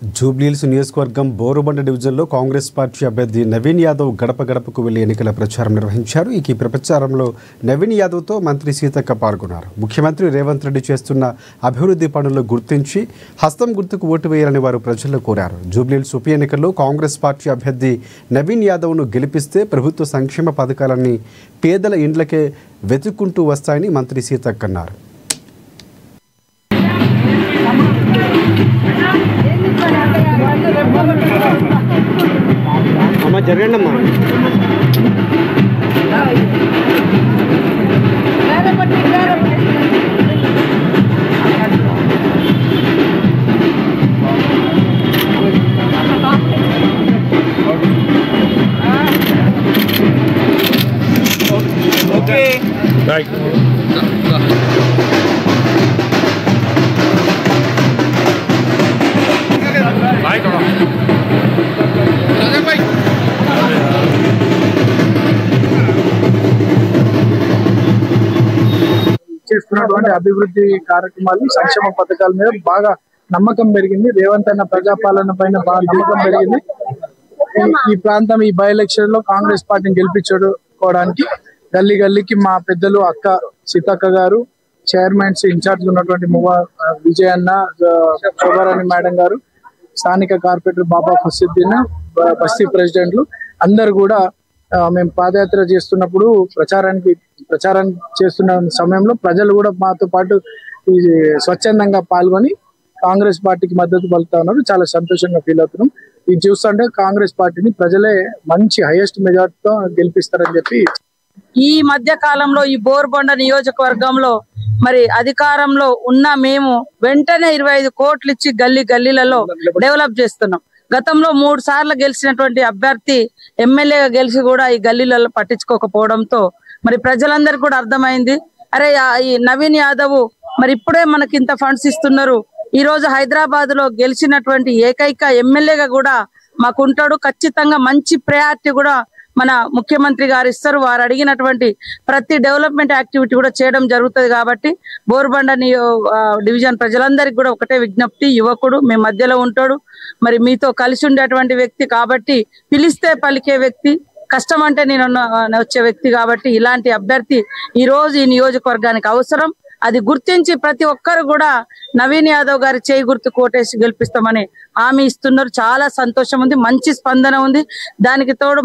జూబ్లీహిల్స్ నియోజకవర్గం బోరుబండ డివిజన్లో కాంగ్రెస్ పార్టీ అభ్యర్థి నవీన్ యాదవ్ గడప గడపకు వెళ్లి ఎన్నికల ప్రచారం నిర్వహించారు. ఈ ప్రచారంలో నవీన్ యాదవ్తో మంత్రి సీతక్క పాల్గొన్నారు. ముఖ్యమంత్రి రేవంత్ రెడ్డి చేస్తున్న అభివృద్ధి పనులను గుర్తించి హస్తం గుర్తుకు ఓటు వేయాలని వారు ప్రజల్లో కోరారు. జూబ్లీహిల్స్ ఉప ఎన్నికల్లో కాంగ్రెస్ పార్టీ అభ్యర్థి నవీన్ యాదవ్ను గెలిపిస్తే ప్రభుత్వ సంక్షేమ పథకాలన్నీ పేదల ఇండ్లకే వెతుక్కుంటూ వస్తాయని మంత్రి సీతక్క అన్నారు. అమ్మ జరగండమ్మా. ఓకే రైట్ చేస్తున్నటువంటి అభివృద్ధి కార్యక్రమాలు సంక్షేమ పథకాల మీద బాగా నమ్మకం పెరిగింది. రేవంత్ అన్న ప్రజాపాలన పైన బాగా నమ్మకం పెరిగింది. ఈ ప్రాంతం ఈ బై ఎలక్షన్ లో కాంగ్రెస్ పార్టీని గెలిపించుకోవడానికి గల్లీ గల్లీకి మా పెద్దలు అక్క సీతక్క గారు, చైర్మన్స్ ఇన్ఛార్జ్ ఉన్నటువంటి విజయన్న, శోభారాణి మేడం గారు, స్థానిక కార్పొరేటర్ బాబా ఫసీద్దీన్, బస్తీ ప్రెసిడెంట్లు అందరు కూడా మేము పాదయాత్ర చేస్తున్నప్పుడు ప్రచారం చేస్తున్న సమయంలో ప్రజలు కూడా మాతో పాటు స్వచ్ఛందంగా పాల్గొని కాంగ్రెస్ పార్టీకి మద్దతు పలుకుతా ఉన్నారు. చాలా సంతోషంగా ఫీల్ అవుతున్నాం. ఇది చూస్తుంటే కాంగ్రెస్ పార్టీని ప్రజలే మంచి హైయెస్ట్ మెజార్టీతో గెలిపిస్తారని చెప్పి ఈ మధ్య కాలంలో ఈ బోరుబండ నియోజకవర్గంలో మరి అధికారంలో ఉన్న మేము వెంటనే 25 కోట్లు ఇచ్చి గల్లీలలో డెవలప్ చేస్తున్నాం. గతంలో 3 సార్లు గెలిచినటువంటి అభ్యర్థి ఎమ్మెల్యేగా గెలిచి కూడా ఈ గల్లీలలో పట్టించుకోకపోవడంతో మరి ప్రజలందరికీ కూడా అర్థమైంది, అరే ఈ నవీన్ యాదవ్ మరి ఇప్పుడే మనకి ఇంత ఫండ్స్ ఇస్తున్నారు, ఈ రోజు హైదరాబాద్ లో గెలిచినటువంటి ఏకైక ఎమ్మెల్యేగా కూడా మాకుంటాడు, ఖచ్చితంగా మంచి ప్రయారిటీ కూడా మన ముఖ్యమంత్రి గారు ఇస్తారు, వారు అడిగినటువంటి ప్రతి డెవలప్మెంట్ యాక్టివిటీ కూడా చేయడం జరుగుతుంది. కాబట్టి బోరుబండ డివిజన్ ప్రజలందరికీ కూడా ఒకటే విజ్ఞప్తి, యువకుడు మీ మధ్యలో ఉంటాడు, మరి మీతో కలిసి ఉండేటువంటి వ్యక్తి కాబట్టి, పిలిస్తే పలికే వ్యక్తి, కష్టం అంటే నేను వచ్చే వ్యక్తి కాబట్టి ఇలాంటి అభ్యర్థి ఈ రోజు ఈ నియోజకవర్గానికి అవసరం. అది గుర్తించి ప్రతి ఒక్కరు కూడా నవీన్ యాదవ్ గారి చేయి గుర్తు కోటేసి గెలిపిస్తామని హామీ ఇస్తున్నారు. చాలా సంతోషం ఉంది, మంచి స్పందన ఉంది. దానికి తోడు